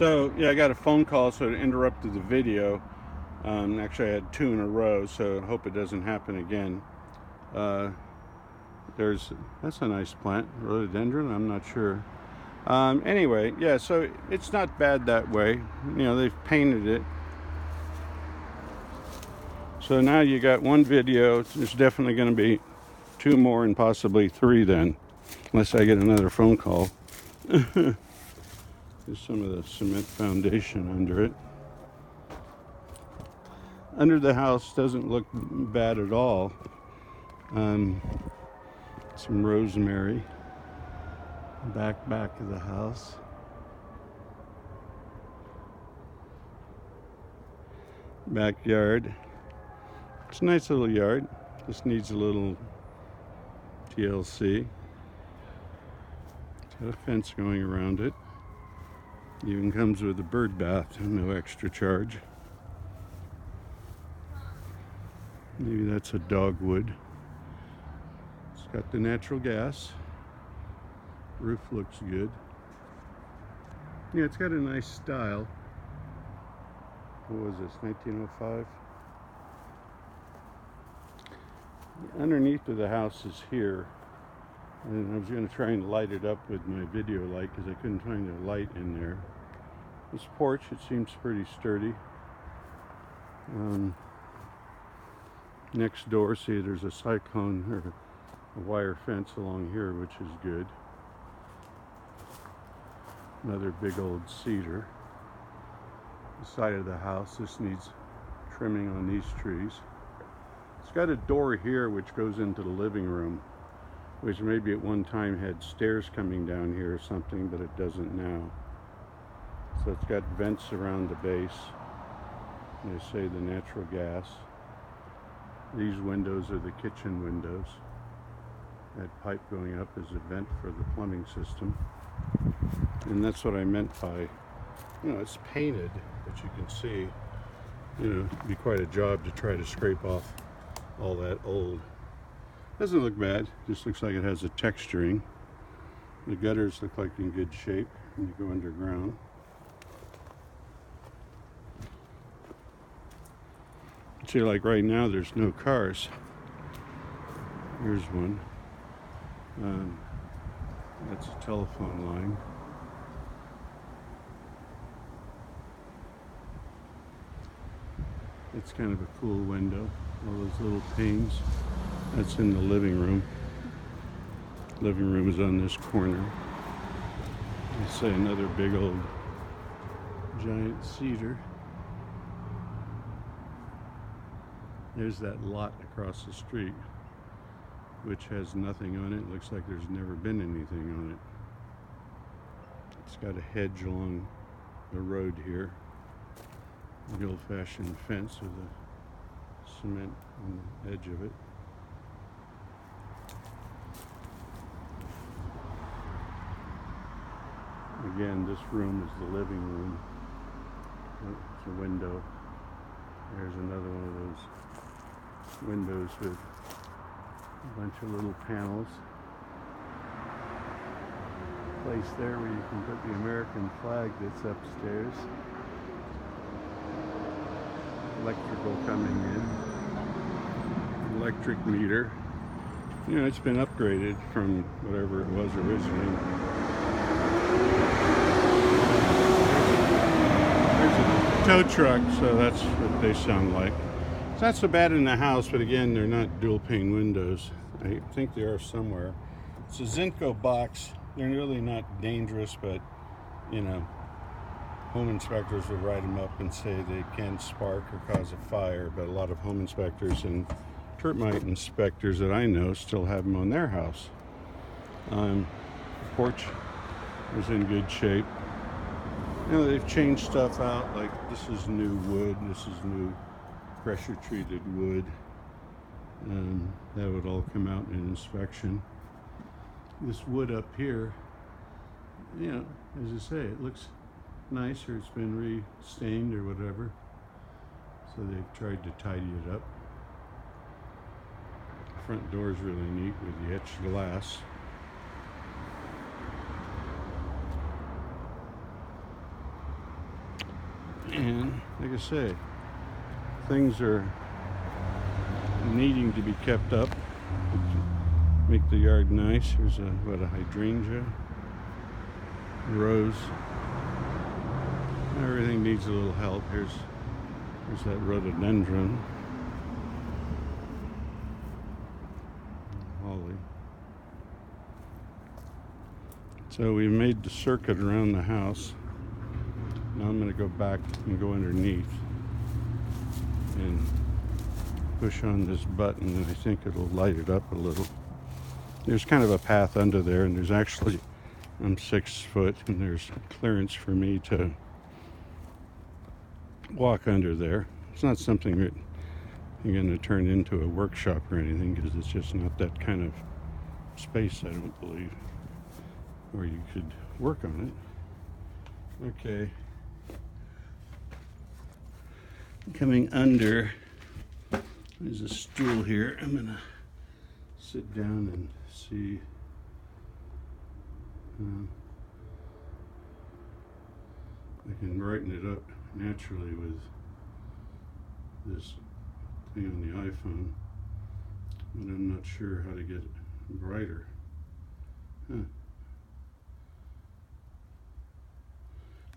So yeah, I got a phone call, so it interrupted the video. Actually, I had two in a row, so I hope it doesn't happen again. That's a nice plant, rhododendron. I'm not sure. Anyway, yeah, so it's not bad that way. You know, they've painted it. So now you got one video. There's definitely going to be two more and possibly three then, unless I get another phone call. There's some of the cement foundation under it. Under the house doesn't look bad at all. Some rosemary. Back of the house. Backyard. It's a nice little yard. Just needs a little TLC. It's got a fence going around it. Even comes with a bird bath, no extra charge. Maybe that's a dogwood. It's got the natural gas. Roof looks good. Yeah, it's got a nice style. What was this, 1905? Underneath of the house is here. And I was going to try and light it up with my video light because I couldn't find a light in there. This porch, it seems pretty sturdy. Next door, see, there's a cyclone or a wire fence along here, which is good. Another big old cedar. The side of the house, this needs trimming on these trees. It's got a door here which goes into the living room, which maybe at one time had stairs coming down here or something, but it doesn't now. So it's got vents around the base. They say the natural gas. These windows are the kitchen windows. That pipe going up is a vent for the plumbing system. And that's what I meant by, it's painted, but you can see, it'd be quite a job to try to scrape off all that old. Doesn't look bad, just looks like it has a texturing. The gutters look like in good shape when you go underground. See, like right now, there's no cars. Here's one. That's a telephone line. It's kind of a cool window. All those little panes. That's in the living room. Living room is on this corner. Let's say another big old giant cedar. There's that lot across the street, which has nothing on it. Looks like there's never been anything on it. It's got a hedge along the road here. The old-fashioned fence with a cement on the edge of it. Again, this room is the living room. It's a window. There's another one of those windows with a bunch of little panels. Place there where you can put the American flag that's upstairs. Electrical coming in. Electric meter. It's been upgraded from whatever it was originally. There's a tow truck, so that's what they sound like. It's not so bad in the house, but again, they're not dual pane windows. I think they are somewhere. It's a Zinco box. They're really not dangerous, but home inspectors will write them up and say they can spark or cause a fire, but a lot of home inspectors and termite inspectors that I know still have them on their house. The porch is in good shape. They've changed stuff out, like this is new wood, this is new pressure treated wood. That would all come out in inspection. This wood up here, as I say, it looks nice, or it's been re-stained or whatever. So they've tried to tidy it up. Front door is really neat with the etched glass. And like I say, things are needing to be kept up, make the yard nice. Here's a hydrangea, rose. Everything needs a little help. Here's that rhododendron, holly. So we made the circuit around the house. Now I'm going to go back and go underneath and push on this button, and I think it'll light it up a little. There's kind of a path under there, and there's actually, I'm 6 foot, and there's clearance for me to walk under there. It's not something that you're going to turn into a workshop or anything, because it's just not that kind of space, I don't believe, where you could work on it. Okay. Coming under, there's a stool here. I'm going to sit down and see. I can brighten it up naturally with this thing on the iPhone, but I'm not sure how to get it brighter.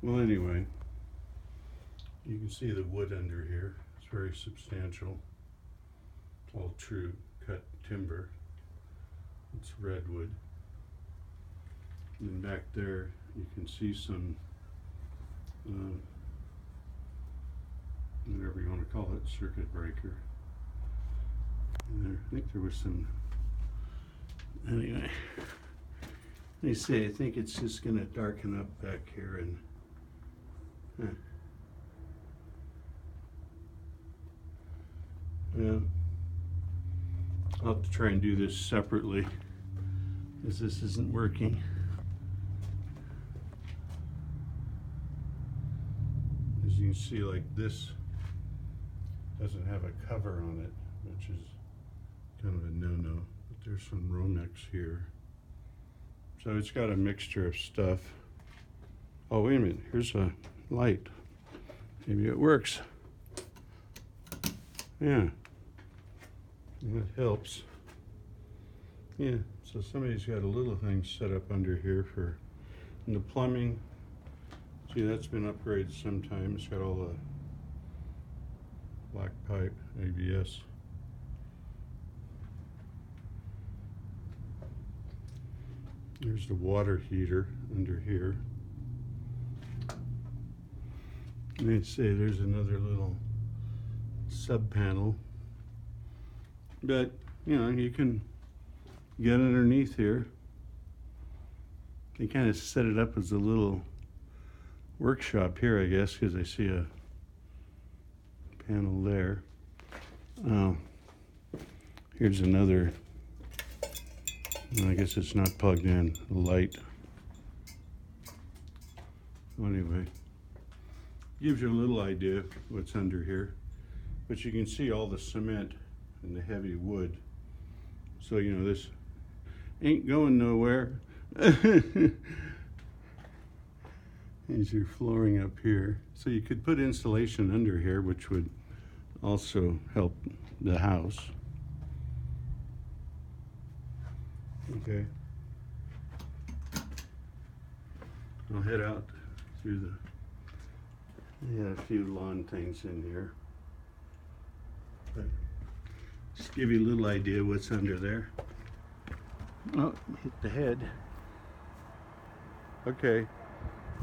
Well, anyway, you can see the wood under here. It's very substantial. It's all true cut timber. It's redwood. And back there, you can see some whatever you want to call it, circuit breaker. And there, I think there was some, anyway, they say, I think it's just going to darken up back here, and yeah, I'll have to try and do this separately, because this isn't working. As you can see, like, this doesn't have a cover on it, which is kind of a no-no, but there's some Romex here. So it's got a mixture of stuff. Oh, wait a minute, here's a light. Maybe it works. Yeah, that helps. Yeah, so somebody's got a little thing set up under here for, and the plumbing. See, that's been upgraded sometime. It's got all the black pipe, ABS. There's the water heater under here. And they say there's another little sub panel. But, you know, you can get underneath here. They kind of set it up as a little workshop here, I guess, because I see a panel there. Here's another, I guess it's not plugged in, light. Anyway, gives you a little idea of what's under here, but you can see all the cement and the heavy wood. So, you know, this ain't going nowhere. There's your flooring up here. So you could put insulation under here, which would also help the house. Okay. I'll head out through the, they had a few lawn things in here. But just give you a little idea what's under there. Oh, hit the head. Okay.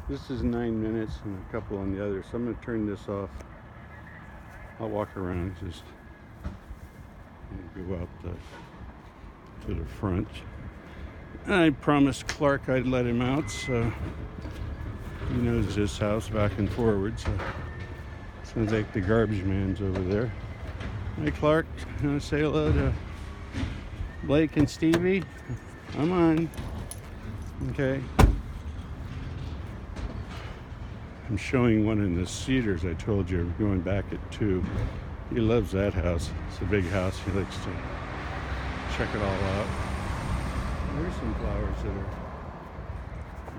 This is 9 minutes and a couple on the other, so I'm going to turn this off. I'll walk around, just go out to the front. I promised Clark I'd let him out, so he knows this house back and forward. So sounds like the garbage man's over there. Hey Clark, you want to say hello to Blake and Stevie? I'm on. Okay. I'm showing one in the Cedars I told you, going back at 2. He loves that house. It's a big house. He likes to check it all out. There's some flowers that are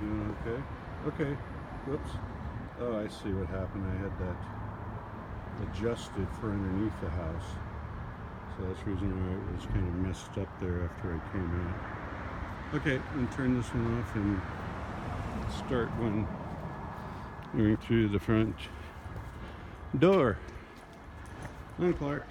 doing okay. Okay, whoops. Oh, I see what happened. I had that adjusted for underneath the house. So that's the reason why it was kind of messed up there after I came out. Okay, I'm going to turn this one off and start one going through the front door. Hi, Clark.